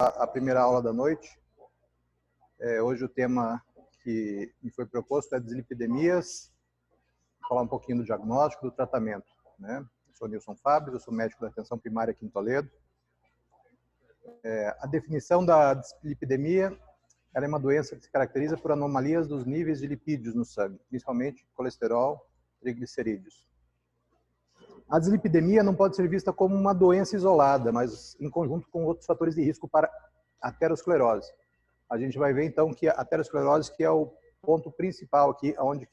a primeira aula da noite. Hoje o tema que me foi proposto é dislipidemias, vou falar um pouquinho do diagnóstico e do tratamento, né? Eu sou Nilson Fábio, eu sou médico da atenção primária aqui em Toledo. A definição da dislipidemia, ela é uma doença que se caracteriza por anomalias dos níveis de lipídios no sangue, principalmente colesterol, triglicerídeos. A dislipidemia não pode ser vista como uma doença isolada, mas em conjunto com outros fatores de risco para aterosclerose. A gente vai ver então que a aterosclerose que é o ponto principal aqui, onde a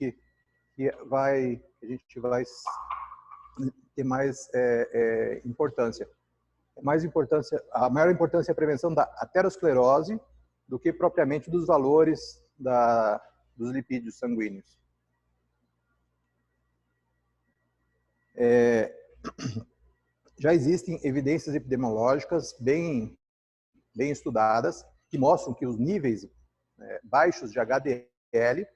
gente vai ter mais importância. A maior importância é a prevenção da aterosclerose do que propriamente dos valores dos lipídios sanguíneos. Já existem evidências epidemiológicas bem estudadas que mostram que os níveis baixos de HDL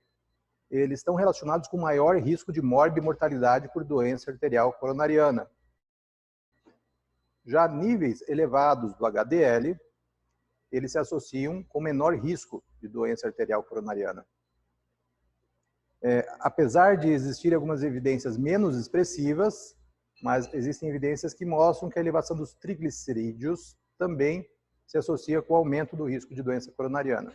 eles estão relacionados com maior risco de morte e mortalidade por doença arterial coronariana. Já níveis elevados do HDL, eles se associam com menor risco de doença arterial coronariana. Apesar de existirem algumas evidências menos expressivas, mas existem evidências que mostram que a elevação dos triglicerídeos também se associa com o aumento do risco de doença coronariana.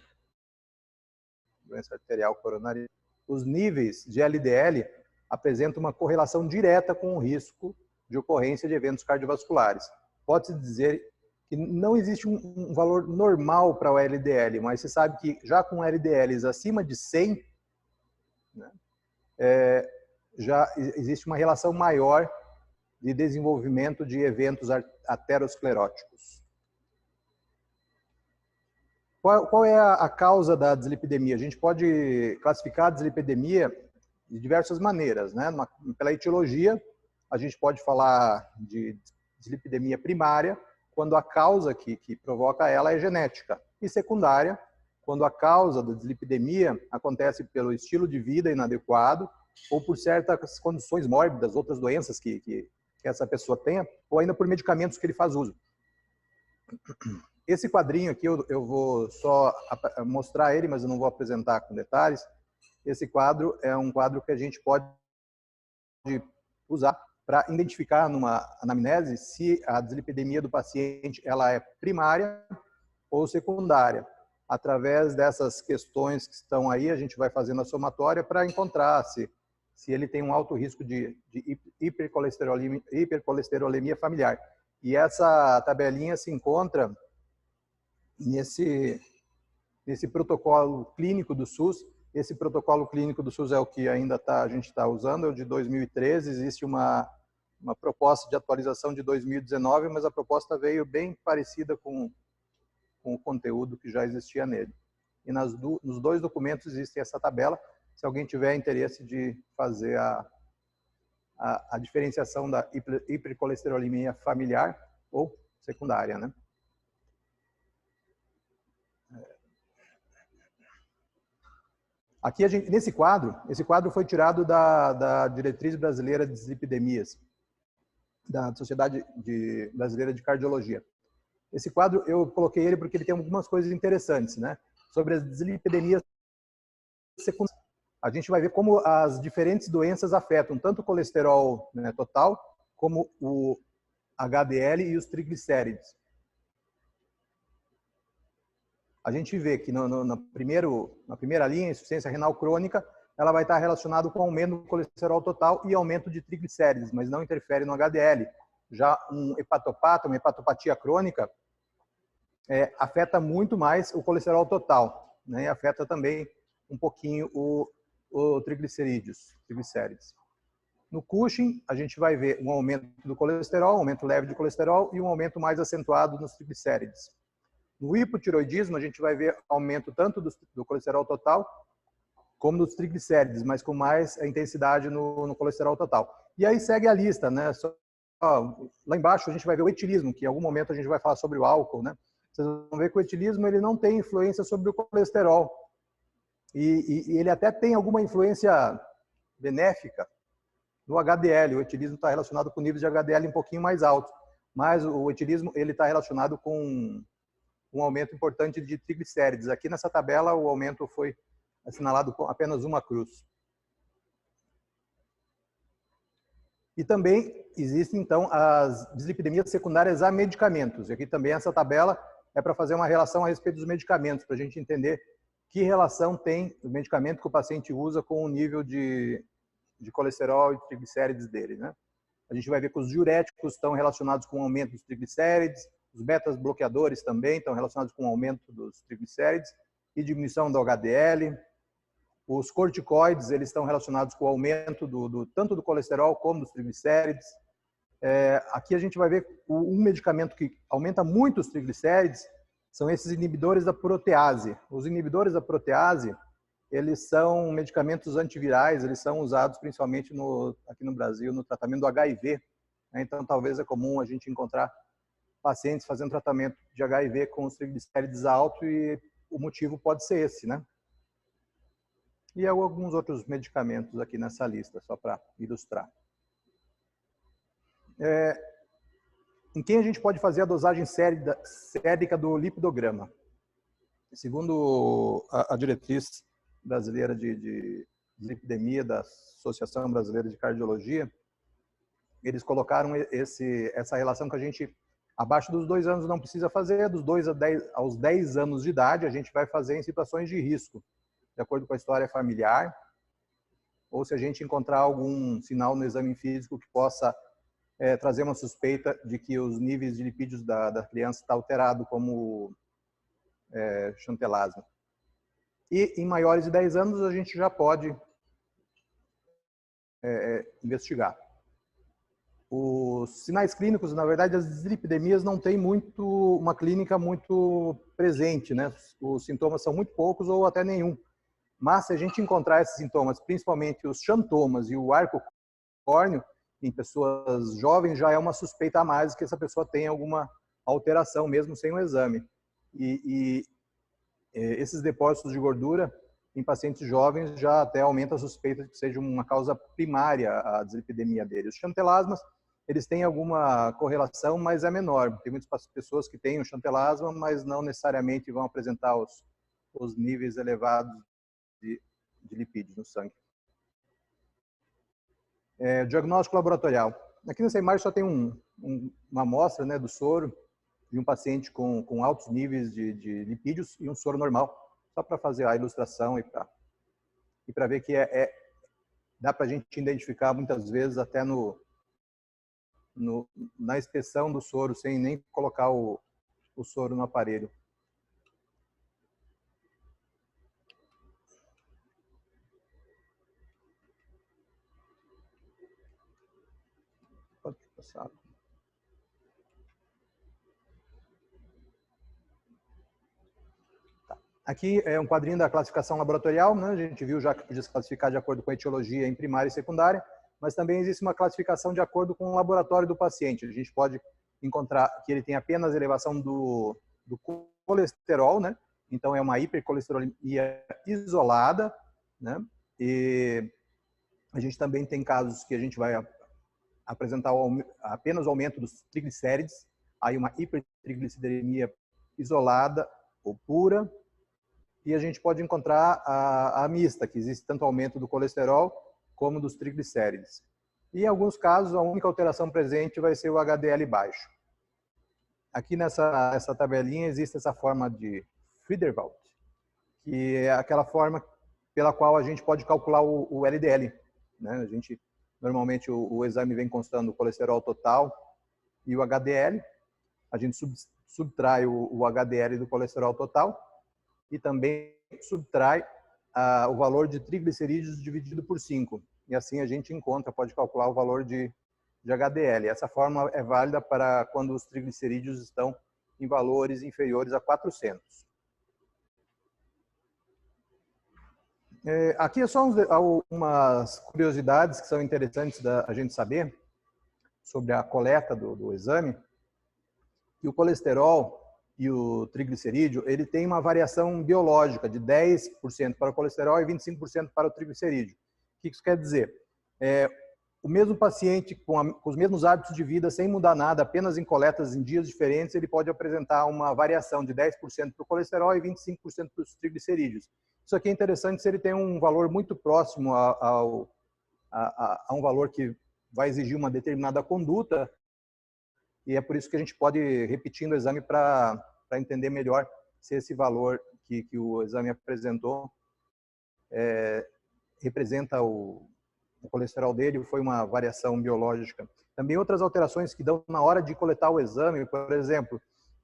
Doença arterial coronariana. Os níveis de LDL apresentam uma correlação direta com o risco de ocorrência de eventos cardiovasculares. Pode-se dizer que não existe um valor normal para o LDL, mas se sabe que já com LDLs acima de 100, né, já existe uma relação maior de desenvolvimento de eventos ateroscleróticos. Qual é a causa da dislipidemia? A gente pode classificar a dislipidemia de diversas maneiras, né? Pela etiologia, a gente pode falar de dislipidemia primária, quando a causa que provoca ela é genética, e secundária, quando a causa da dislipidemia acontece pelo estilo de vida inadequado ou por certas condições mórbidas, outras doenças que essa pessoa tenha, ou ainda por medicamentos que ele faz uso. Esse quadrinho aqui, eu vou só mostrar ele, mas eu não vou apresentar com detalhes. Esse quadro é um quadro que a gente pode usar para identificar numa anamnese se a dislipidemia do paciente ela é primária ou secundária. Através dessas questões que estão aí, a gente vai fazendo a somatória para encontrar se ele tem um alto risco de hipercolesterolemia familiar. E essa tabelinha se encontra nesse protocolo clínico do SUS. Esse protocolo clínico do SUS é o que ainda a gente está usando, é o de 2013. Existe uma proposta de atualização de 2019, mas a proposta veio bem parecida com o conteúdo que já existia nele. E nos dois documentos existe essa tabela, se alguém tiver interesse de fazer a diferenciação da hipercolesterolemia familiar ou secundária, né? Aqui, esse quadro foi tirado da Diretriz Brasileira de Dislipidemias, da Sociedade Brasileira de Cardiologia. Esse quadro, eu coloquei ele porque ele tem algumas coisas interessantes, né? Sobre as dislipidemias secundárias. A gente vai ver como as diferentes doenças afetam tanto o colesterol, né, total, como o HDL e os triglicérides. A gente vê que na primeira linha, a insuficiência renal crônica, ela vai estar relacionada com aumento do colesterol total e aumento de triglicérides, mas não interfere no HDL. Já um hepatopata, uma hepatopatia crônica, afeta muito mais o colesterol total, né? E afeta também um pouquinho o triglicérides. No Cushing, a gente vai ver um aumento do colesterol, um aumento leve de colesterol e um aumento mais acentuado nos triglicérides. No hipotiroidismo, a gente vai ver aumento tanto do colesterol total como dos triglicérides, mas com mais intensidade no colesterol total. E aí segue a lista, né? Lá embaixo a gente vai ver o etilismo, que em algum momento a gente vai falar sobre o álcool, né? Vocês vão ver que o etilismo ele não tem influência sobre o colesterol. E ele até tem alguma influência benéfica no HDL. O etilismo está relacionado com níveis de HDL um pouquinho mais altos. Mas o etilismo ele está relacionado com um aumento importante de triglicérides. Aqui nessa tabela, o aumento foi assinalado com apenas uma cruz. E também existem, então, as dislipidemias secundárias a medicamentos. E aqui também essa tabela é para fazer uma relação a respeito dos medicamentos, para a gente entender que relação tem o medicamento que o paciente usa com o nível de colesterol e triglicérides dele, né? A gente vai ver que os diuréticos estão relacionados com o aumento dos triglicérides, os betas-bloqueadores também estão relacionados com o aumento dos triglicérides e diminuição do HDL. Os corticoides, eles estão relacionados com o aumento tanto do colesterol como dos triglicérides. Aqui a gente vai ver um medicamento que aumenta muito os triglicérides, são esses inibidores da protease. Os inibidores da protease, eles são medicamentos antivirais, eles são usados principalmente aqui no Brasil no tratamento do HIV. Então, talvez é comum a gente encontrar pacientes fazendo tratamento de HIV com os triglicérides altos e o motivo pode ser esse, né? E alguns outros medicamentos aqui nessa lista, só para ilustrar. Em quem a gente pode fazer a dosagem sérica do lipidograma? Segundo a diretriz brasileira de dislipidemia da Associação Brasileira de Cardiologia, eles colocaram essa relação que a gente, abaixo dos 2 anos não precisa fazer, dos 2 aos 10 anos de idade, a gente vai fazer em situações de risco, de acordo com a história familiar, ou se a gente encontrar algum sinal no exame físico que possa trazer uma suspeita de que os níveis de lipídios da criança está alterado, como chantelasma. E em maiores de 10 anos a gente já pode investigar. Os sinais clínicos, na verdade, as dislipidemias não têm uma clínica muito presente, né? Os sintomas são muito poucos ou até nenhum. Mas se a gente encontrar esses sintomas, principalmente os xantomas e o arco córneo, em pessoas jovens, já é uma suspeita a mais que essa pessoa tem alguma alteração, mesmo sem o exame. Esses depósitos de gordura em pacientes jovens já até aumenta a suspeita de que seja uma causa primária a dislipidemia deles. Os chantelasmas, eles têm alguma correlação, mas é menor. Tem muitas pessoas que têm o chantelasma, mas não necessariamente vão apresentar os níveis elevados de lipídios no sangue. Diagnóstico laboratorial. Aqui nessa imagem só tem uma amostra, né, do soro de um paciente com altos níveis de lipídios e um soro normal, só para fazer a ilustração e para ver que dá para a gente identificar muitas vezes até na inspeção do soro, sem nem colocar o soro no aparelho. Pode passar. Aqui é um quadrinho da classificação laboratorial, né? A gente viu já que podia se classificar de acordo com a etiologia em primária e secundária, mas também existe uma classificação de acordo com o laboratório do paciente. A gente pode encontrar que ele tem apenas elevação do colesterol, né? Então é uma hipercolesterolemia isolada, né? E a gente também tem casos que a gente vai apresentar apenas o aumento dos triglicérides, aí uma hipertrigliceridemia isolada ou pura. E a gente pode encontrar a mista, que existe tanto aumento do colesterol como dos triglicérides. E em alguns casos, a única alteração presente vai ser o HDL baixo. Aqui nessa tabelinha existe essa forma de Friedewald, que é aquela forma pela qual a gente pode calcular o LDL, né? Normalmente o exame vem constando o colesterol total e o HDL. A gente subtrai o HDL do colesterol total e também subtrai o valor de triglicerídeos dividido por 5. E assim a gente pode calcular o valor de HDL. Essa forma é válida para quando os triglicerídeos estão em valores inferiores a 400. Aqui é só umas curiosidades que são interessantes da gente saber sobre a coleta do exame. E o colesterol e o triglicerídeo, ele tem uma variação biológica de 10% para o colesterol e 25% para o triglicerídeo. O que isso quer dizer? o mesmo paciente com os mesmos hábitos de vida, sem mudar nada, apenas em coletas em dias diferentes, ele pode apresentar uma variação de 10% para o colesterol e 25% para os triglicerídeos. Isso aqui é interessante se ele tem um valor muito próximo a um valor que vai exigir uma determinada conduta, e é por isso que a gente pode ir repetindo o exame para entender melhor se esse valor que o exame apresentou representa o colesterol dele, foi uma variação biológica. Também outras alterações que dão na hora de coletar o exame, por exemplo,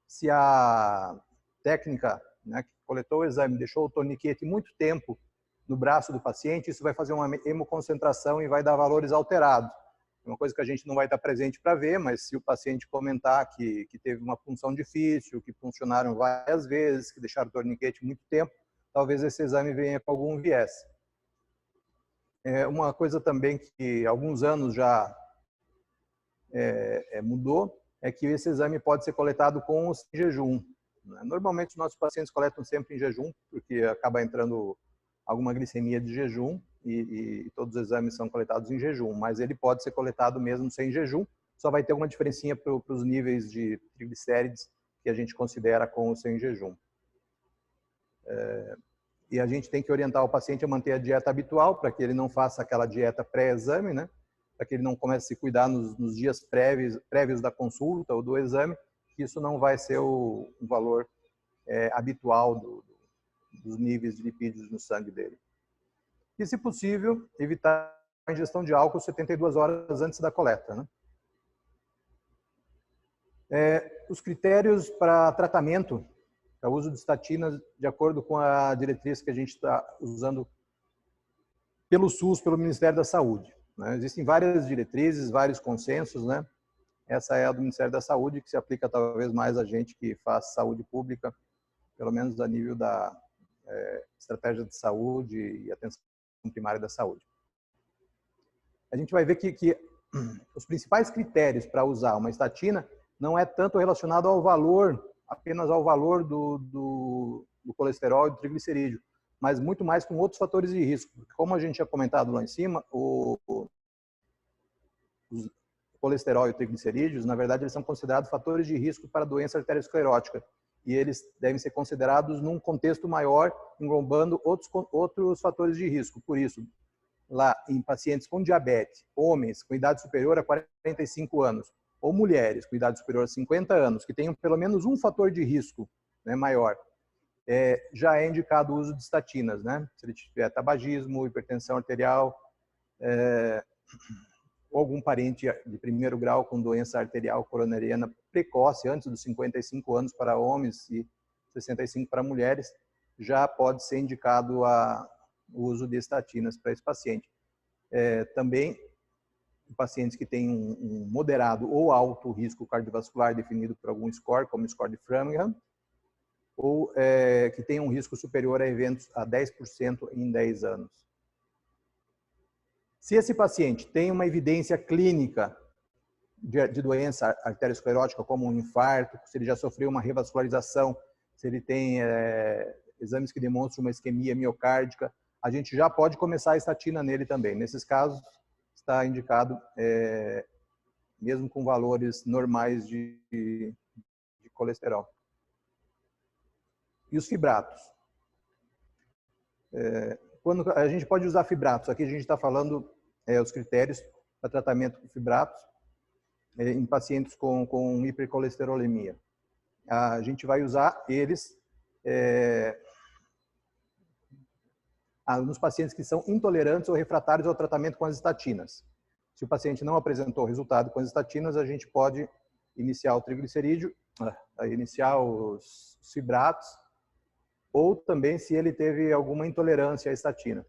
se a técnica, né, que coletou o exame deixou o torniquete muito tempo no braço do paciente, isso vai fazer uma hemoconcentração e vai dar valores alterados. Uma coisa que a gente não vai estar presente para ver, mas se o paciente comentar que teve uma punção difícil, que funcionaram várias vezes, que deixaram o torniquete muito tempo, talvez esse exame venha com algum viés. Uma coisa também que há alguns anos já mudou é que esse exame pode ser coletado com ou sem jejum. Normalmente os nossos pacientes coletam sempre em jejum, porque acaba entrando alguma glicemia de jejum e todos os exames são coletados em jejum, mas ele pode ser coletado mesmo sem jejum, só vai ter alguma diferencinha para os níveis de triglicérides que a gente considera com ou sem jejum. E a gente tem que orientar o paciente a manter a dieta habitual, para que ele não faça aquela dieta pré-exame, né? Para que ele não comece a se cuidar nos dias prévios da consulta ou do exame, que isso não vai ser o valor habitual dos níveis de lipídios no sangue dele. E, se possível, evitar a ingestão de álcool 72 horas antes da coleta, né? Os critérios para tratamento, para o uso de estatinas, de acordo com a diretriz que a gente está usando pelo SUS, pelo Ministério da Saúde, né? Existem várias diretrizes, vários consensos, né? Essa é a do Ministério da Saúde, que se aplica talvez mais a gente que faz saúde pública, pelo menos a nível da estratégia de saúde e atenção primária da saúde. A gente vai ver que os principais critérios para usar uma estatina não é tanto relacionado ao valor, apenas ao valor do colesterol e do triglicerídeo, mas muito mais com outros fatores de risco. Como a gente tinha comentado lá em cima, o colesterol e o triglicerídeos, na verdade, eles são considerados fatores de risco para a doença arteriosclerótica, e eles devem ser considerados num contexto maior, englobando outros fatores de risco. Por isso, lá em pacientes com diabetes, homens com idade superior a 45 anos, ou mulheres com idade superior a 50 anos, que tenham pelo menos um fator de risco, né, maior, já é indicado o uso de estatinas, né? Se ele tiver tabagismo, hipertensão arterial, ou algum parente de primeiro grau com doença arterial coronariana precoce, antes dos 55 anos para homens e 65 para mulheres, já pode ser indicado o uso de estatinas para esse paciente. Também, pacientes que têm um moderado ou alto risco cardiovascular definido por algum score, como o score de Framingham, ou que tenham um risco superior a eventos a 10% em 10 anos. Se esse paciente tem uma evidência clínica de doença arteriosclerótica, como um infarto, se ele já sofreu uma revascularização, se ele tem exames que demonstram uma isquemia miocárdica, a gente já pode começar a estatina nele também. Nesses casos, está indicado, mesmo com valores normais de colesterol. E os fibratos? Quando a gente pode usar fibratos, aqui a gente está falando os critérios para tratamento com fibratos em pacientes com hipercolesterolemia. A gente vai usar eles nos pacientes que são intolerantes ou refratários ao tratamento com as estatinas. Se o paciente não apresentou resultado com as estatinas, a gente pode iniciar o triglicerídeo, iniciar os fibratos, ou também se ele teve alguma intolerância à estatina.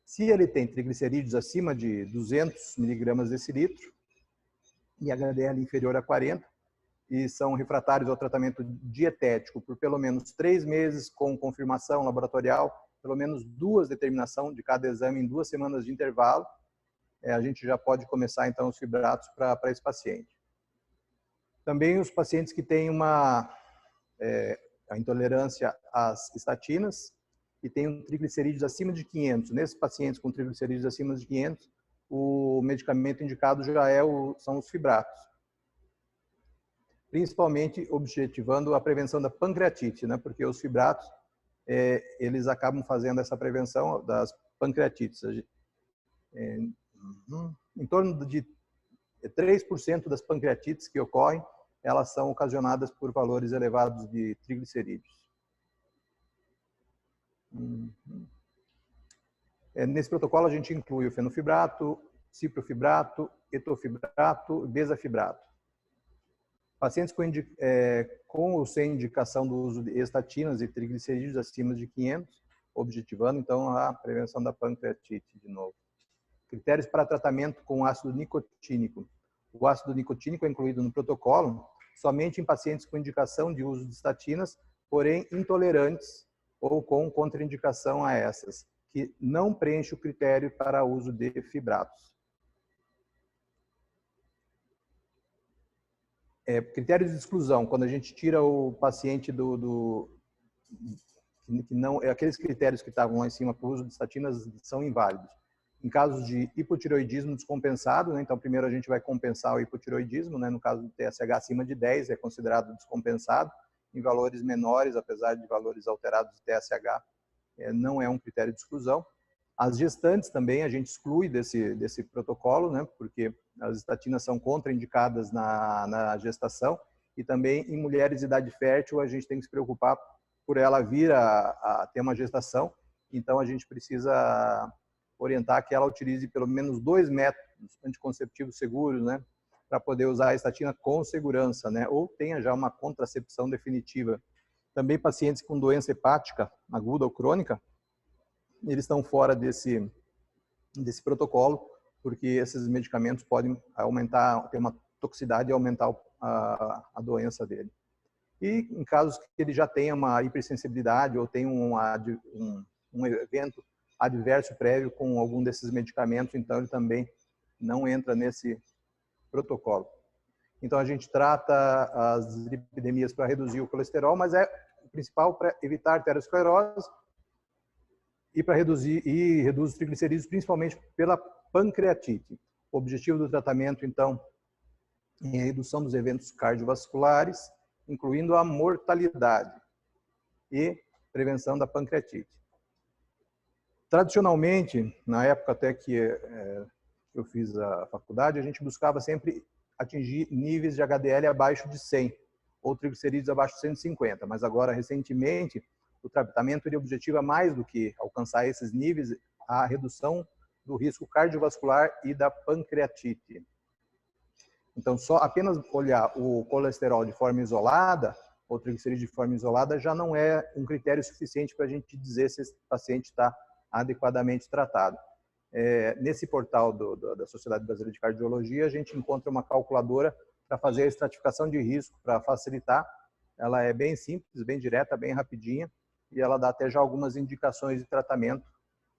Se ele tem triglicerídeos acima de 200 miligramas decilitro e HDL inferior a 40, e são refratários ao tratamento dietético por pelo menos 3 meses com confirmação laboratorial, pelo menos 2 determinações de cada exame em 2 semanas de intervalo, a gente já pode começar então os fibratos para esse paciente. Também os pacientes que têm a intolerância às estatinas e têm um triglicerídeos acima de 500. Nesses pacientes com triglicerídeos acima de 500, o medicamento indicado já são os fibratos, principalmente objetivando a prevenção da pancreatite, né? Porque os fibratos, eles acabam fazendo essa prevenção das pancreatites. Em torno de 3% das pancreatites que ocorrem, elas são ocasionadas por valores elevados de triglicerídeos. Nesse protocolo a gente inclui o fenofibrato, ciprofibrato, etofibrato e bezafibrato. Pacientes com ou sem indicação do uso de estatinas e triglicerídeos acima de 500, objetivando então a prevenção da pancreatite de novo. Critérios para tratamento com ácido nicotínico. O ácido nicotínico é incluído no protocolo somente em pacientes com indicação de uso de estatinas, porém intolerantes ou com contraindicação a essas, que não preenche o critério para uso de fibratos. Critérios de exclusão, quando a gente tira o paciente que não, aqueles critérios que estavam lá em cima para o uso de estatinas são inválidos. Em casos de hipotireoidismo descompensado, né, então primeiro a gente vai compensar o hipotireoidismo, né, no caso do TSH acima de 10 é considerado descompensado, em valores menores, apesar de valores alterados de TSH, não é um critério de exclusão. As gestantes também a gente exclui desse protocolo, né, porque as estatinas são contraindicadas na gestação, e também em mulheres de idade fértil a gente tem que se preocupar por ela vir a ter uma gestação, então a gente precisa orientar que ela utilize pelo menos 2 métodos anticonceptivos seguros, né, para poder usar a estatina com segurança, né, ou tenha já uma contracepção definitiva. Também pacientes com doença hepática aguda ou crônica, eles estão fora desse protocolo, porque esses medicamentos podem ter uma toxicidade e aumentar a doença dele. E em casos que ele já tenha uma hipersensibilidade ou tenha um evento adverso prévio com algum desses medicamentos, então ele também não entra nesse protocolo. Então a gente trata as lipidemias para reduzir o colesterol, mas é o principal para evitar arteriosclerose e para reduz os triglicerídeos, principalmente pela pancreatite. O objetivo do tratamento, então, é a redução dos eventos cardiovasculares, incluindo a mortalidade e prevenção da pancreatite. Tradicionalmente, na época até que eu fiz a faculdade, a gente buscava sempre atingir níveis de HDL abaixo de 100 ou triglicerídeos abaixo de 150, mas agora, recentemente, o tratamento ele objetiva mais do que alcançar esses níveis, a redução do risco cardiovascular e da pancreatite. Então, apenas olhar o colesterol de forma isolada, ou triglicerídeos de forma isolada, já não é um critério suficiente para a gente dizer se esse paciente está adequadamente tratado. Nesse portal da Sociedade Brasileira de Cardiologia, a gente encontra uma calculadora para fazer a estratificação de risco, para facilitar. Ela é bem simples, bem direta, bem rapidinha, e ela dá até já algumas indicações de tratamento,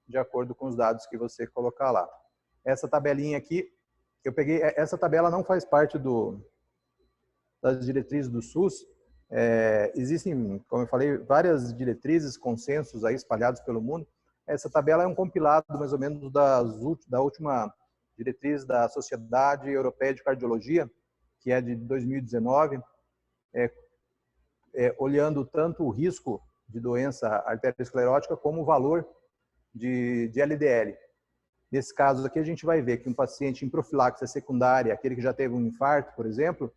de acordo com os dados que você colocar lá. Essa tabelinha aqui, eu peguei, essa tabela não faz parte das diretrizes do SUS. Existem, como eu falei, várias diretrizes, consensos aí espalhados pelo mundo. Essa tabela é um compilado, mais ou menos, da última diretriz da Sociedade Europeia de Cardiologia, que é de 2019, olhando tanto o risco de doença arteriosclerótica como o valor de LDL. Nesse caso aqui, a gente vai ver que um paciente em profilaxia secundária, aquele que já teve um infarto, por exemplo,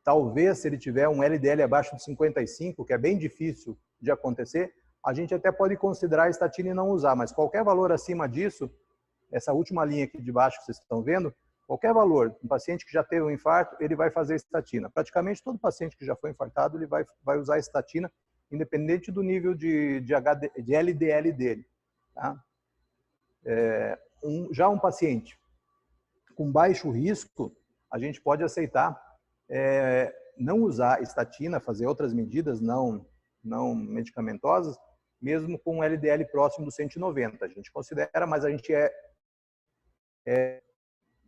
talvez, se ele tiver um LDL abaixo de 55, que é bem difícil de acontecer, a gente até pode considerar a estatina e não usar, mas qualquer valor acima disso, essa última linha aqui de baixo que vocês estão vendo, qualquer valor, um paciente que já teve um infarto, ele vai fazer estatina. Praticamente todo paciente que já foi infartado, ele vai usar estatina, independente do nível de LDL dele. Tá? Já um paciente com baixo risco, a gente pode aceitar não usar estatina, fazer outras medidas não medicamentosas, mesmo com um LDL próximo do 190. A gente considera, mas a gente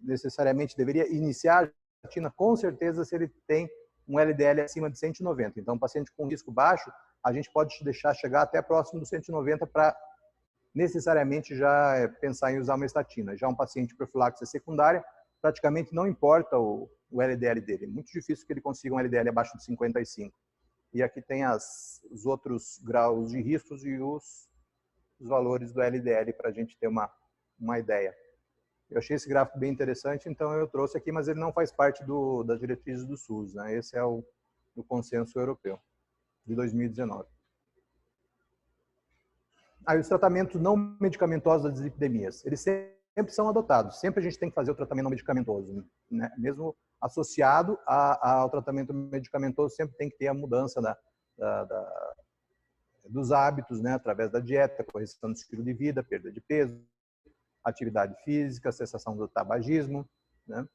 necessariamente deveria iniciar a estatina com certeza se ele tem um LDL acima de 190. Então, paciente com risco baixo, a gente pode deixar chegar até próximo do 190 para necessariamente já pensar em usar uma estatina. Já um paciente profiláxia secundária, praticamente não importa o LDL dele. É muito difícil que ele consiga um LDL abaixo de 55. E aqui tem os outros graus de riscos e os valores do LDL para a gente ter uma ideia. Eu achei esse gráfico bem interessante, então eu trouxe aqui, mas ele não faz parte das diretrizes do SUS, né? Esse é o consenso europeu de 2019. Aí os tratamentos não medicamentosos das dislipidemias, eles sempre são adotados, sempre a gente tem que fazer o tratamento não medicamentoso, né? Mesmo associado ao tratamento medicamentoso, sempre tem que ter a mudança dos hábitos, né? Através da dieta, correção do estilo de vida, perda de peso, atividade física, cessação do tabagismo, né?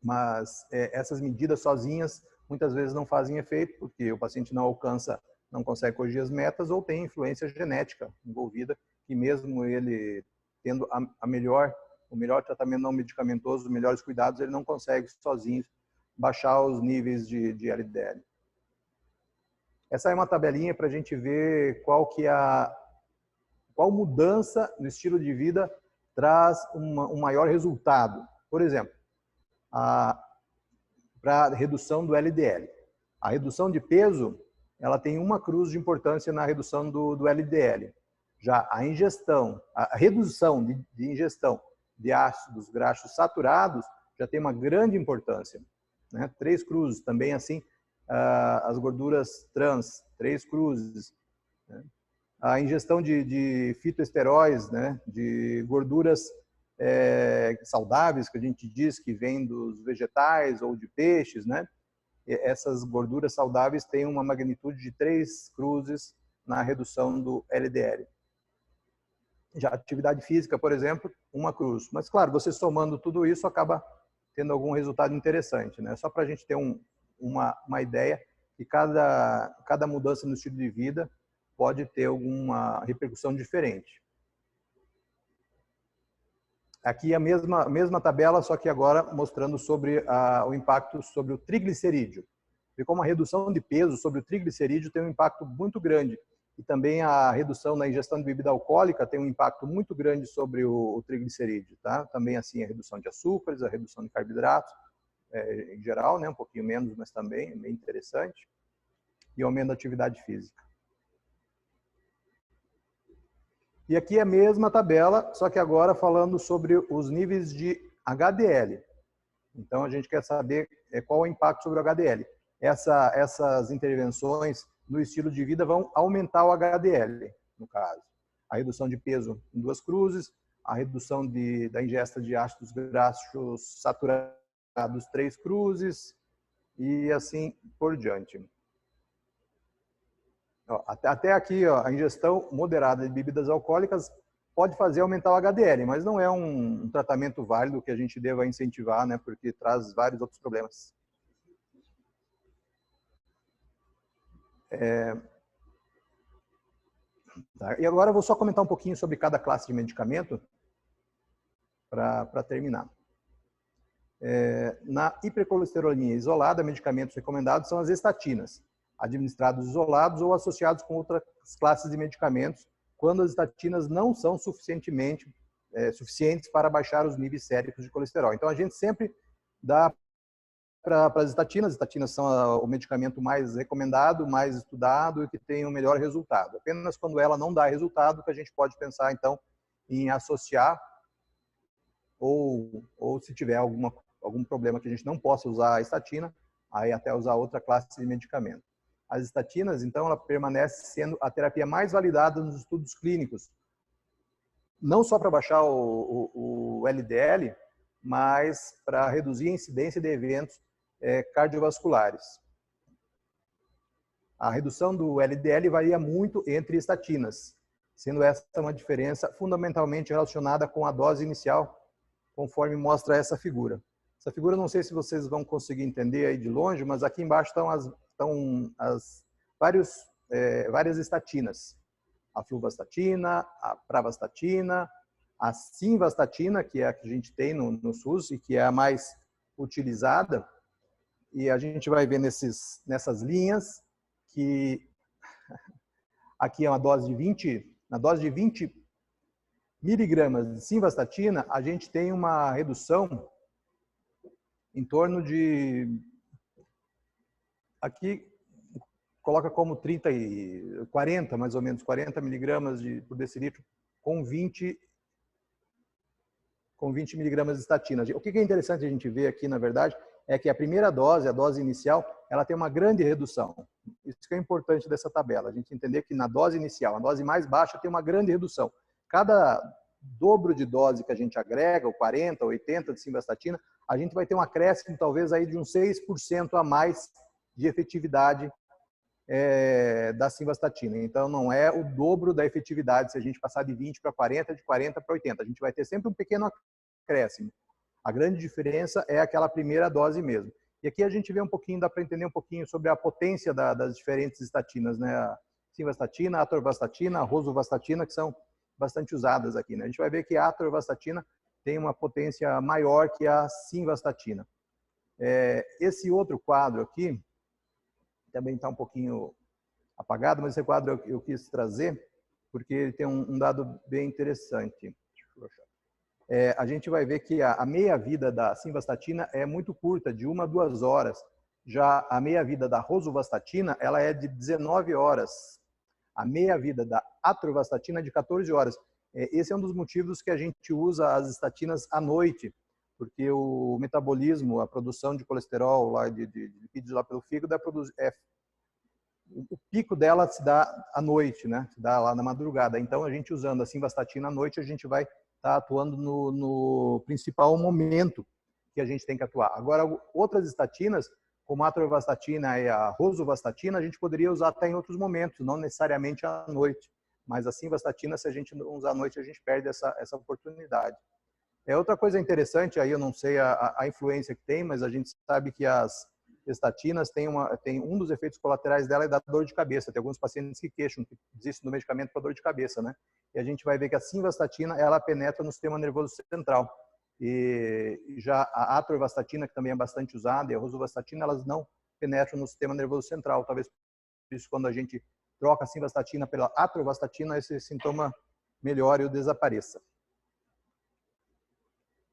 Mas essas medidas sozinhas muitas vezes não fazem efeito, porque o paciente não consegue corrigir as metas ou tem influência genética envolvida, que mesmo ele tendo o melhor tratamento não medicamentoso, os melhores cuidados, ele não consegue sozinho baixar os níveis de LDL. Essa é uma tabelinha para a gente ver qual mudança no estilo de vida traz um maior resultado. Por exemplo, para a redução do LDL. A redução de peso, ela tem uma cruz de importância na redução do LDL. Já a redução de ingestão de ácidos graxos saturados já tem uma grande importância, né? 3 cruzes. Também assim, as gorduras trans, 3 cruzes, né? A ingestão de fitoesteróis, né? De gorduras saudáveis, que a gente diz que vêm dos vegetais ou de peixes, né? Essas gorduras saudáveis têm uma magnitude de 3 cruzes na redução do LDL. Já a atividade física, por exemplo, 1 cruz. Mas, claro, você somando tudo isso acaba tendo algum resultado interessante, né? Só para a gente ter uma ideia que cada mudança no estilo de vida pode ter alguma repercussão diferente. Aqui a mesma tabela, só que agora mostrando sobre o impacto sobre o triglicerídeo. E como a redução de peso sobre o triglicerídeo tem um impacto muito grande. E também a redução na ingestão de bebida alcoólica tem um impacto muito grande sobre o triglicerídeo, tá? Também assim a redução de açúcares, a redução de carboidratos, em geral, né? Um pouquinho menos, mas também é bem interessante. E aumento da atividade física. E aqui é a mesma tabela, só que agora falando sobre os níveis de HDL. Então, a gente quer saber qual é o impacto sobre o HDL. Essas intervenções no estilo de vida vão aumentar o HDL, no caso. A redução de peso em 2 cruzes, a redução da ingesta de ácidos graxos saturados 3 cruzes, e assim por diante. Até aqui, a ingestão moderada de bebidas alcoólicas pode fazer aumentar o HDL, mas não é um tratamento válido que a gente deva incentivar, né, porque traz vários outros problemas. Tá? E agora eu vou só comentar um pouquinho sobre cada classe de medicamento para terminar. Na hipercolesterolemia isolada, medicamentos recomendados são as estatinas, administrados isolados ou associados com outras classes de medicamentos, quando as estatinas não são suficientes para baixar os níveis séricos de colesterol. Então, a gente sempre dá para as estatinas. As estatinas são o medicamento mais recomendado, mais estudado e que tem o melhor resultado. Apenas quando ela não dá resultado que a gente pode pensar, então, em associar ou se tiver algum problema que a gente não possa usar a estatina, aí até usar outra classe de medicamento. As estatinas, então, ela permanece sendo a terapia mais validada nos estudos clínicos, não só para baixar o LDL, mas para reduzir a incidência de eventos cardiovasculares. A redução do LDL varia muito entre estatinas, sendo essa uma diferença fundamentalmente relacionada com a dose inicial, conforme mostra essa figura. Essa figura, não sei se vocês vão conseguir entender aí de longe, mas aqui embaixo estão várias estatinas. A fluvastatina, a pravastatina, a simvastatina, que é a que a gente tem no SUS e que é a mais utilizada. E a gente vai ver nessas linhas que aqui é uma dose de 20 Na dose de 20 miligramas de simvastatina, a gente tem uma redução em torno de, aqui coloca como 40 mais ou menos, 40 miligramas por decilitro com 20 miligramas de estatina. O que é interessante a gente ver aqui, na verdade, é que a primeira dose, a dose inicial, ela tem uma grande redução. Isso que é importante dessa tabela, a gente entender que na dose inicial, a dose mais baixa tem uma grande redução. Cada dobro de dose que a gente agrega, o 40, 80 de simvastatina, a gente vai ter um acréscimo talvez aí de uns 6% a mais de efetividade da simvastatina. Então, não é o dobro da efetividade se a gente passar de 20 para 40, de 40 para 80. A gente vai ter sempre um pequeno acréscimo. A grande diferença é aquela primeira dose mesmo. E aqui a gente vê um pouquinho, dá para entender um pouquinho sobre a potência das diferentes estatinas, né? A simvastatina, a atorvastatina, a rosuvastatina, que são bastante usadas aqui, né? A gente vai ver que a atorvastatina tem uma potência maior que a simvastatina. Esse outro quadro aqui, também está um pouquinho apagado, mas esse quadro eu quis trazer, porque ele tem um dado bem interessante. A gente vai ver que a meia-vida da simvastatina é muito curta, de 1 a 2 horas. Já a meia-vida da rosuvastatina, ela é de 19 horas. A meia-vida da atorvastatina é de 14 horas. Esse é um dos motivos que a gente usa as estatinas à noite, porque o metabolismo, a produção de colesterol, lá, de lipídios lá pelo fígado, o pico dela se dá à noite, né? Se dá lá na madrugada. Então, a gente usando a simvastatina à noite, a gente vai estar atuando no principal momento que a gente tem que atuar. Agora, outras estatinas, como a atorvastatina e a rosuvastatina, a gente poderia usar até em outros momentos, não necessariamente à noite. Mas a simvastatina, se a gente não usar à noite, a gente perde essa oportunidade. Outra coisa interessante, aí eu não sei a influência que tem, mas a gente sabe que as estatinas tem um dos efeitos colaterais dela é da dor de cabeça. Tem alguns pacientes que queixam que existe no medicamento para dor de cabeça, né? E a gente vai ver que a simvastatina, ela penetra no sistema nervoso central. E já a atorvastatina, que também é bastante usada, e a rosuvastatina, elas não penetram no sistema nervoso central. Talvez por isso, quando a gente troca a simvastatina pela atorvastatina, esse sintoma melhore ou desapareça.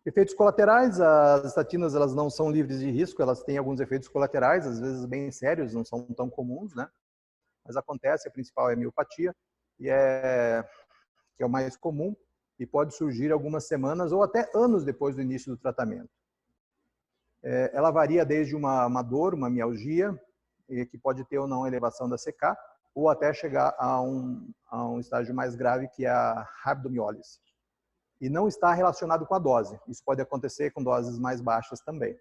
Efeitos colaterais, as estatinas elas não são livres de risco, elas têm alguns efeitos colaterais, às vezes bem sérios, não são tão comuns, né? Mas acontece, a principal é a miopatia, que é o mais comum, e pode surgir algumas semanas ou até anos depois do início do tratamento. Ela varia desde uma dor, uma mialgia, que pode ter ou não elevação da CK, ou até chegar a um estágio mais grave, que é a rabdomiólise. E não está relacionado com a dose. Isso pode acontecer com doses mais baixas também.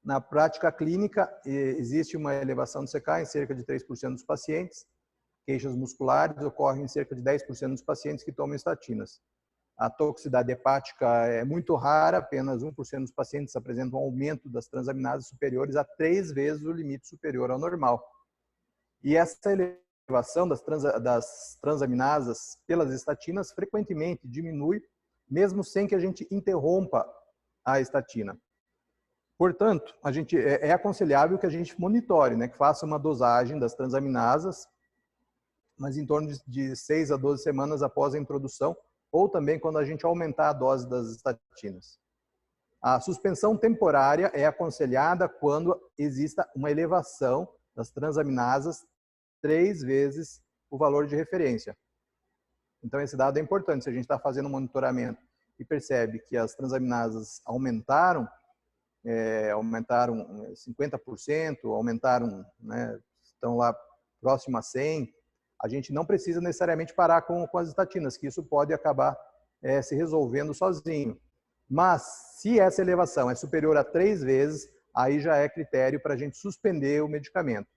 Na prática clínica, existe uma elevação do CK em cerca de 3% dos pacientes. Queixas musculares ocorrem em cerca de 10% dos pacientes que tomam estatinas. A toxicidade hepática é muito rara, apenas 1% dos pacientes apresentam um aumento das transaminases superiores a 3 vezes o limite superior ao normal. E essa elevação das transaminasas pelas estatinas frequentemente diminui, mesmo sem que a gente interrompa a estatina. Portanto, é aconselhável que a gente monitore, né, que faça uma dosagem das transaminasas, mas em torno de 6 a 12 semanas após a introdução, ou também quando a gente aumentar a dose das estatinas. A suspensão temporária é aconselhada quando exista uma elevação das transaminasas 3 vezes o valor de referência. Então, esse dado é importante. Se a gente está fazendo um monitoramento e percebe que as transaminasas aumentaram 50%, aumentaram, né, estão lá próximo a 100%, a gente não precisa necessariamente parar com as estatinas, que isso pode acabar se resolvendo sozinho. Mas, se essa elevação é superior a 3 vezes, aí já é critério para a gente suspender o medicamento.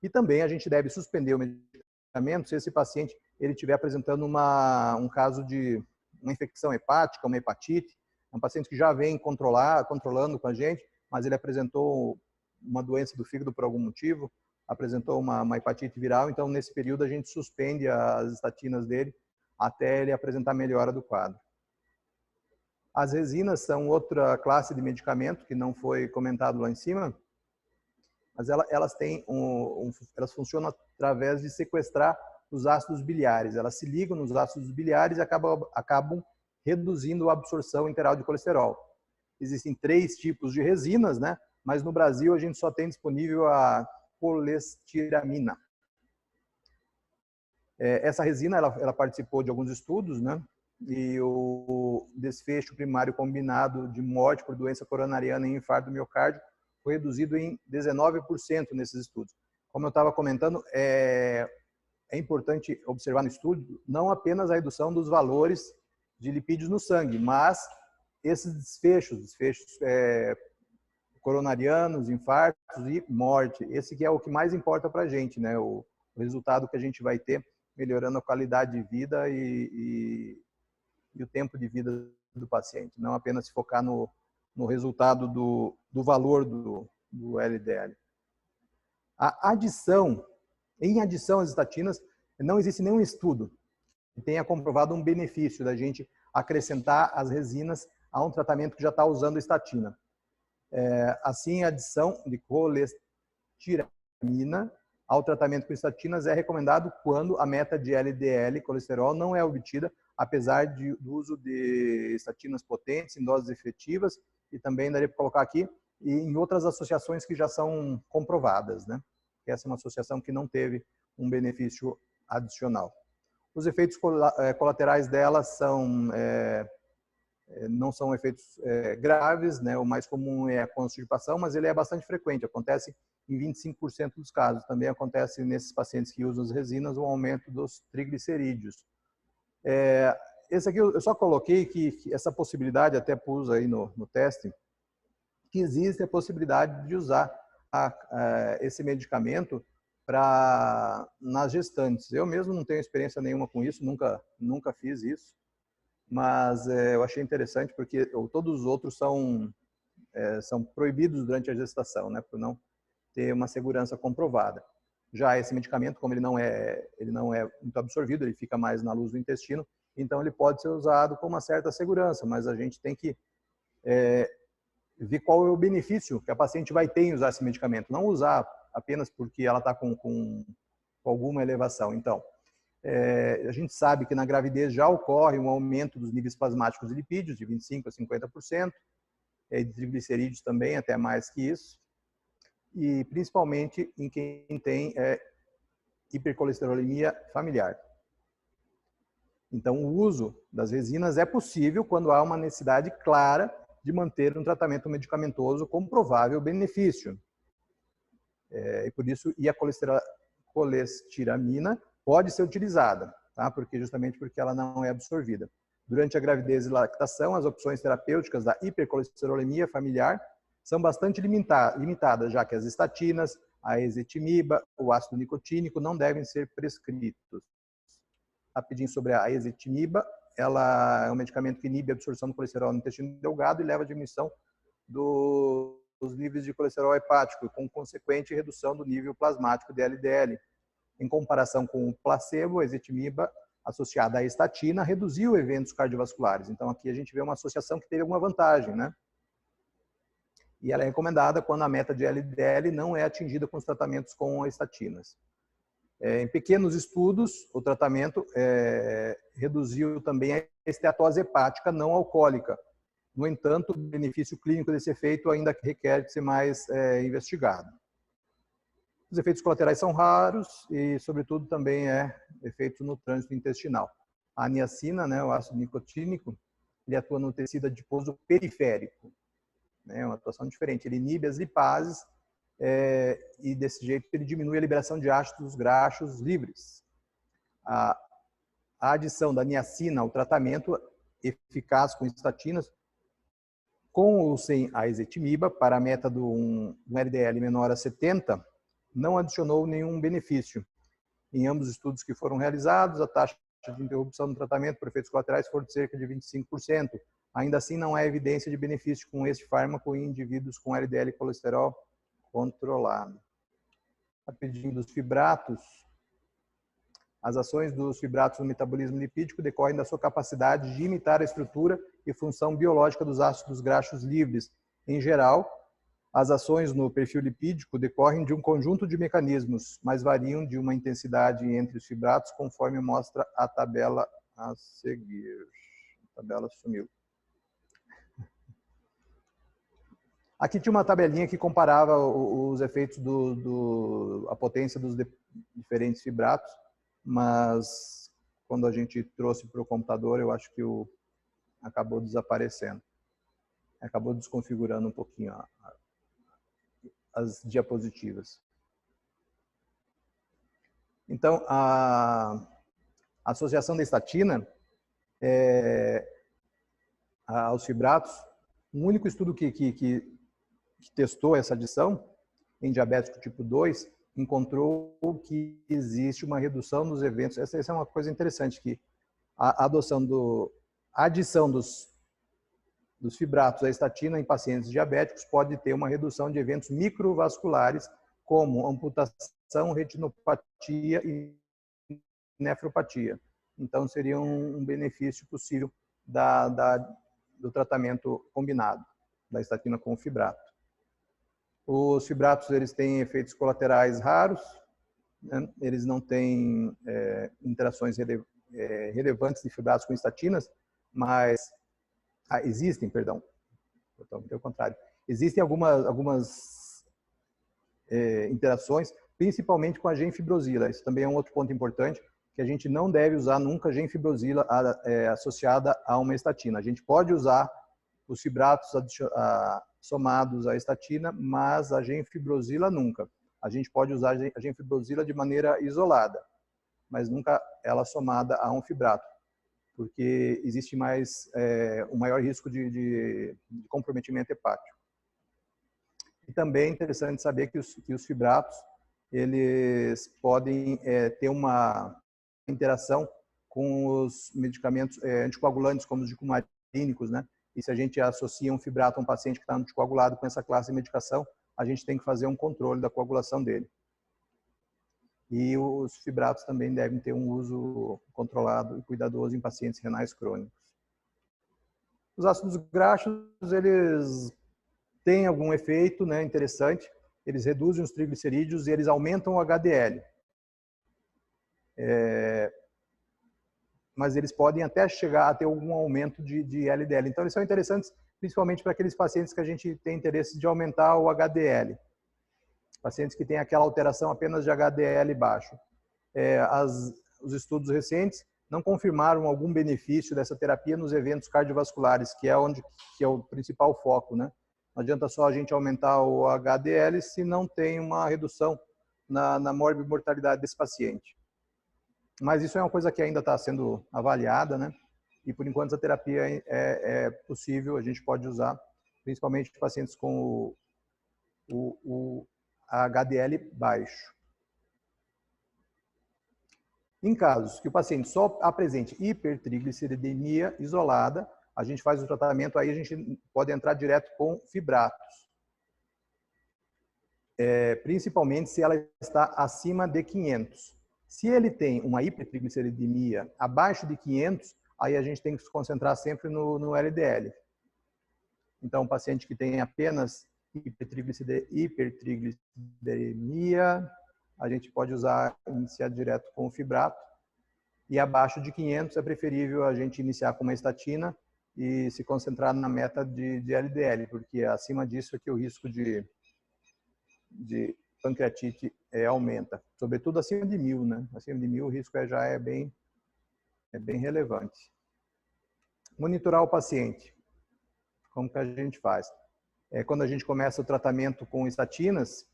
E também a gente deve suspender o medicamento se esse paciente ele estiver apresentando um caso de uma infecção hepática, uma hepatite, um paciente que já vem controlando com a gente, mas ele apresentou uma doença do fígado por algum motivo, apresentou uma hepatite viral, então nesse período a gente suspende as estatinas dele até ele apresentar melhora do quadro. As resinas são outra classe de medicamento que não foi comentado lá em cima, mas elas funcionam através de sequestrar nos ácidos biliares. Elas se ligam nos ácidos biliares e acabam reduzindo a absorção integral de colesterol. Existem 3 tipos de resinas, né? Mas no Brasil a gente só tem disponível a colestiramina. Essa resina ela participou de alguns estudos, né? E o desfecho primário combinado de morte por doença coronariana e infarto do miocárdio foi reduzido em 19% nesses estudos. Como eu estava comentando, é importante observar no estudo não apenas a redução dos valores de lipídios no sangue, mas esses desfechos coronarianos, infartos e morte. Esse que é o que mais importa para a gente, né? O resultado que a gente vai ter melhorando a qualidade de vida e o tempo de vida do paciente, não apenas se focar no resultado do valor do LDL. Em adição às estatinas, não existe nenhum estudo que tenha comprovado um benefício da gente acrescentar as resinas a um tratamento que já está usando estatina. Assim, a adição de colestiramina ao tratamento com estatinas é recomendado quando a meta de LDL, colesterol, não é obtida, apesar do uso de estatinas potentes em doses efetivas, e também daria para colocar aqui, e em outras associações que já são comprovadas, né? Essa é uma associação que não teve um benefício adicional. Os efeitos colaterais dela não são efeitos graves, né? O mais comum é a constipação, mas ele é bastante frequente, acontece em 25% dos casos. Também acontece nesses pacientes que usam as resinas o aumento dos triglicerídeos. Esse aqui eu só coloquei que essa possibilidade, até pus aí no teste, que existe a possibilidade de usar esse medicamento nas gestantes. Eu mesmo não tenho experiência nenhuma com isso, nunca fiz isso, mas eu achei interessante porque todos os outros são proibidos durante a gestação, né, por não ter uma segurança comprovada. Já esse medicamento, como ele não é muito absorvido, ele fica mais na luz do intestino, então ele pode ser usado com uma certa segurança, mas a gente tem que ver qual é o benefício que a paciente vai ter em usar esse medicamento, não usar apenas porque ela está com alguma elevação. Então, a gente sabe que na gravidez já ocorre um aumento dos níveis plasmáticos de lipídios de 25% a 50%, de triglicerídeos também, até mais que isso, e principalmente em quem tem hipercolesterolemia familiar. Então, o uso das resinas é possível quando há uma necessidade clara de manter um tratamento medicamentoso com provável benefício. E por isso, a colestiramina pode ser utilizada, tá? Justamente porque ela não é absorvida. Durante a gravidez e lactação, as opções terapêuticas da hipercolesterolemia familiar são bastante limitadas, já que as estatinas, a ezetimiba, o ácido nicotínico não devem ser prescritos. Rapidinho sobre a ezetimiba, ela é um medicamento que inibe a absorção do colesterol no intestino delgado e leva à diminuição dos níveis de colesterol hepático, com consequente redução do nível plasmático de LDL. Em comparação com o placebo, a ezetimiba associada à estatina reduziu eventos cardiovasculares. Então aqui a gente vê uma associação que teve alguma vantagem, né? E ela é recomendada quando a meta de LDL não é atingida com os tratamentos com estatinas. Em pequenos estudos, o tratamento reduziu também a esteatose hepática não alcoólica. No entanto, o benefício clínico desse efeito ainda requer de ser mais investigado. Os efeitos colaterais são raros e, sobretudo, também efeito no trânsito intestinal. A niacina, né, o ácido nicotínico, ele atua no tecido adiposo periférico. É uma atuação diferente. Ele inibe as lipases e, desse jeito, ele diminui a liberação de ácidos graxos livres. A adição da niacina ao tratamento eficaz com estatinas, com ou sem a ezetimiba, para a meta de um LDL menor a 70, não adicionou nenhum benefício. Em ambos os estudos que foram realizados, a taxa de interrupção do tratamento por efeitos colaterais foi de cerca de 25%. Ainda assim, não há evidência de benefício com este fármaco em indivíduos com LDL colesterol controlado. Rapidinho dos fibratos. As ações dos fibratos no metabolismo lipídico decorrem da sua capacidade de imitar a estrutura e função biológica dos ácidos graxos livres. Em geral, As ações no perfil lipídico decorrem de um conjunto de mecanismos, mas variam de uma intensidade entre os fibratos, conforme mostra a tabela a seguir. A tabela sumiu. Aqui tinha uma tabelinha que comparava os efeitos a potência dos diferentes fibratos, mas quando a gente trouxe para o computador, eu acho que acabou desaparecendo. Acabou desconfigurando um pouquinho as diapositivas. Então, a associação da estatina aos fibratos, um único estudo que testou essa adição em diabético tipo 2, encontrou que existe uma redução dos eventos. Essa é uma coisa interessante, que a adição dos fibratos à estatina em pacientes diabéticos pode ter uma redução de eventos microvasculares, como amputação, retinopatia e nefropatia. Então, seria um benefício possível do tratamento combinado da estatina com o fibrato. Os fibratos, eles têm efeitos colaterais raros, né? Eles não têm interações relevantes de fibratos com estatinas, mas existem, perdão, ao contrário, existem algumas interações, principalmente com a genfibrosila. Isso também é um outro ponto importante, que a gente não deve usar nunca genfibrosila associada a uma estatina. A gente pode usar os fibratos somados à estatina, mas a genfibrosila nunca. A gente pode usar a genfibrosila de maneira isolada, mas nunca ela somada a um fibrato, porque existe um maior risco de comprometimento hepático. E também é interessante saber que os fibratos, eles podem ter uma interação com os medicamentos anticoagulantes, como os dicumarínicos, né? E se a gente associa um fibrato a um paciente que está anticoagulado com essa classe de medicação, a gente tem que fazer um controle da coagulação dele. E os fibratos também devem ter um uso controlado e cuidadoso em pacientes renais crônicos. Os ácidos graxos, eles têm algum efeito, né, interessante. Eles reduzem os triglicerídeos e eles aumentam o HDL. Mas eles podem até chegar a ter algum aumento de LDL. Então, eles são interessantes, principalmente para aqueles pacientes que a gente tem interesse de aumentar o HDL. Pacientes que têm aquela alteração apenas de HDL baixo. Os estudos recentes não confirmaram algum benefício dessa terapia nos eventos cardiovasculares, que é o principal foco, né? Não adianta só a gente aumentar o HDL se não tem uma redução na morbimortalidade desse paciente. Mas isso é uma coisa que ainda está sendo avaliada, né? E por enquanto a terapia é possível, a gente pode usar, principalmente em pacientes com o HDL baixo. Em casos que o paciente só apresente hipertrigliceridemia isolada, a gente faz o tratamento, aí a gente pode entrar direto com fibratos. Principalmente se ela está acima de 500. Se ele tem uma hipertrigliceridemia abaixo de 500, aí a gente tem que se concentrar sempre no LDL. Então, o paciente que tem apenas hipertrigliceridemia, a gente pode iniciar direto com o fibrato. E abaixo de 500 é preferível a gente iniciar com uma estatina e se concentrar na meta de LDL, porque acima disso é que o risco de pancreatite aumenta, sobretudo acima de 1000, né? Acima de 1000 o risco já é bem relevante. Monitorar o paciente. Como que a gente faz? Quando a gente começa o tratamento com estatinas,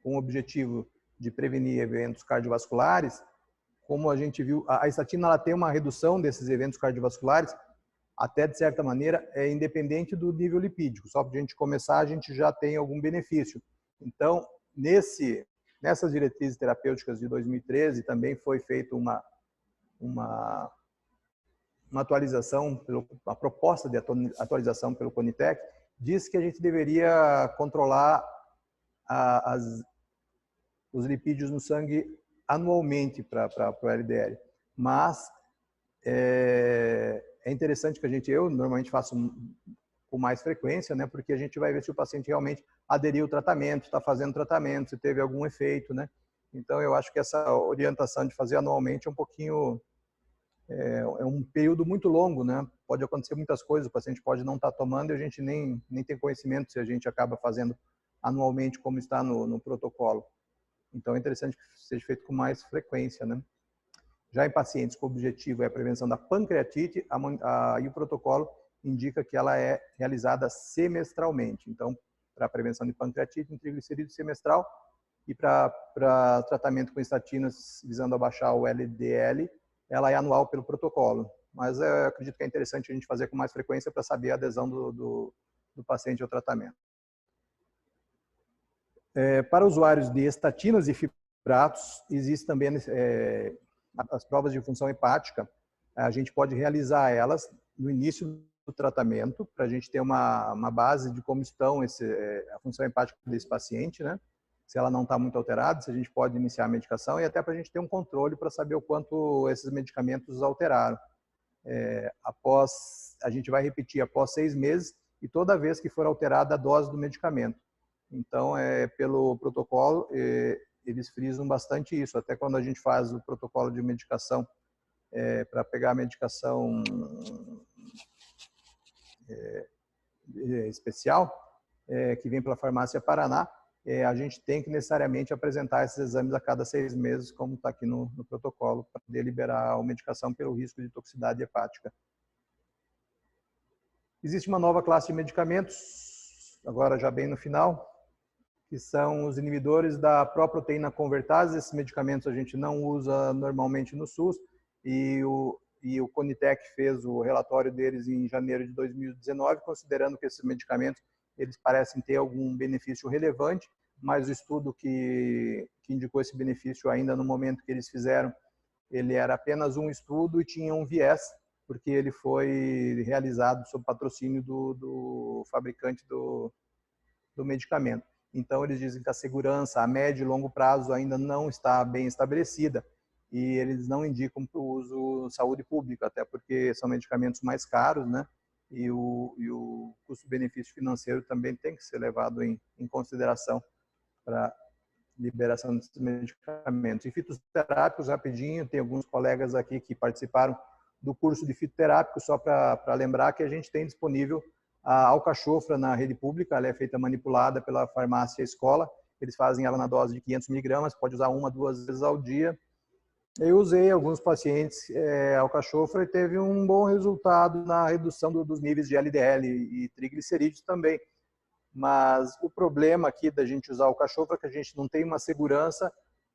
com o objetivo de prevenir eventos cardiovasculares, como a gente viu, a estatina ela tem uma redução desses eventos cardiovasculares, até de certa maneira, independente do nível lipídico. Só para a gente começar, a gente já tem algum benefício. Então, nessas diretrizes terapêuticas de 2013, também foi feita uma atualização, a proposta de atualização pelo CONITEC, diz que a gente deveria controlar os lipídios no sangue anualmente para o LDL. Mas é interessante que eu normalmente faço com mais frequência, né? Porque a gente vai ver se o paciente realmente aderiu ao tratamento, está fazendo tratamento, se teve algum efeito, né? Então, eu acho que essa orientação de fazer anualmente é um pouquinho... É um período muito longo, né? Pode acontecer muitas coisas, o paciente pode não estar tomando e a gente nem tem conhecimento se a gente acaba fazendo anualmente como está no protocolo. Então, é interessante que seja feito com mais frequência, né? Já em pacientes com o objetivo é a prevenção da pancreatite, e o protocolo indica que ela é realizada semestralmente. Então, para a prevenção de pancreatite, um triglicerídeo semestral, e para tratamento com estatinas visando abaixar o LDL, ela é anual pelo protocolo. Mas eu acredito que é interessante a gente fazer com mais frequência para saber a adesão do paciente ao tratamento. Para usuários de estatinas e fibratos, existe também as provas de função hepática. A gente pode realizar elas no início do tratamento, para a gente ter uma base de como estão a função hepática desse paciente, né? Se ela não está muito alterada, se a gente pode iniciar a medicação, e até para a gente ter um controle para saber o quanto esses medicamentos alteraram. A gente vai repetir após 6 meses e toda vez que for alterada a dose do medicamento. Então, pelo protocolo, eles frisam bastante isso. Até quando a gente faz o protocolo de medicação, para pegar a medicação especial, que vem pela farmácia Paraná, a gente tem que necessariamente apresentar esses exames a cada 6 meses, como está aqui no protocolo, para poder liberar a medicação pelo risco de toxicidade hepática. Existe uma nova classe de medicamentos, agora já bem no final, que são os inibidores da proproteína convertase. Esses medicamentos a gente não usa normalmente no SUS, e o Conitec fez o relatório deles em janeiro de 2019, considerando que esses medicamentos eles parecem ter algum benefício relevante, mas o estudo que indicou esse benefício ainda no momento que eles fizeram, ele era apenas um estudo e tinha um viés, porque ele foi realizado sob patrocínio do fabricante do medicamento. Então, eles dizem que a segurança a médio e longo prazo ainda não está bem estabelecida e eles não indicam para o uso saúde pública, até porque são medicamentos mais caros, né? E o custo-benefício financeiro também tem que ser levado em consideração para liberação desses medicamentos. E fitoterápicos, rapidinho, tem alguns colegas aqui que participaram do curso de fitoterápicos, só para lembrar que a gente tem disponível a alcachofra na rede pública. Ela é feita manipulada pela farmácia escola, eles fazem ela na dose de 500 miligramas, pode usar 1 a 2 vezes ao dia. Eu usei alguns pacientes alcachofra e teve um bom resultado na redução dos níveis de LDL e triglicerídeos também. Mas o problema aqui da gente usar alcachofra é que a gente não tem uma segurança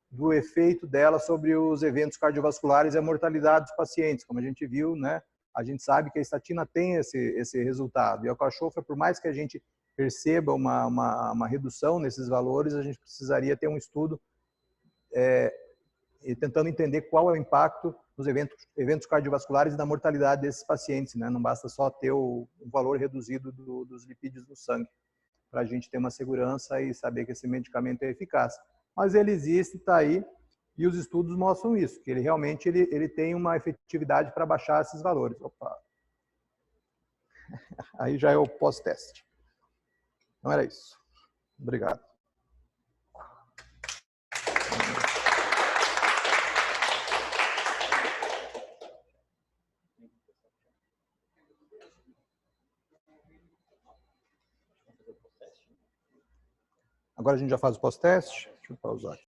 do efeito dela sobre os eventos cardiovasculares e a mortalidade dos pacientes. Como a gente viu, né? A gente sabe que a estatina tem esse resultado. E a alcachofra, por mais que a gente perceba uma redução nesses valores, a gente precisaria ter um estudo tentando entender qual é o impacto dos eventos cardiovasculares e da mortalidade desses pacientes, né? Não basta só ter o valor reduzido dos lipídios do sangue, para a gente ter uma segurança e saber que esse medicamento é eficaz. Mas ele existe, está aí, e os estudos mostram isso, que ele realmente ele tem uma efetividade para baixar esses valores. Opa. Aí já é o pós-teste. Então era isso. Obrigado. Agora a gente já faz o pós-teste. Deixa eu pausar aqui.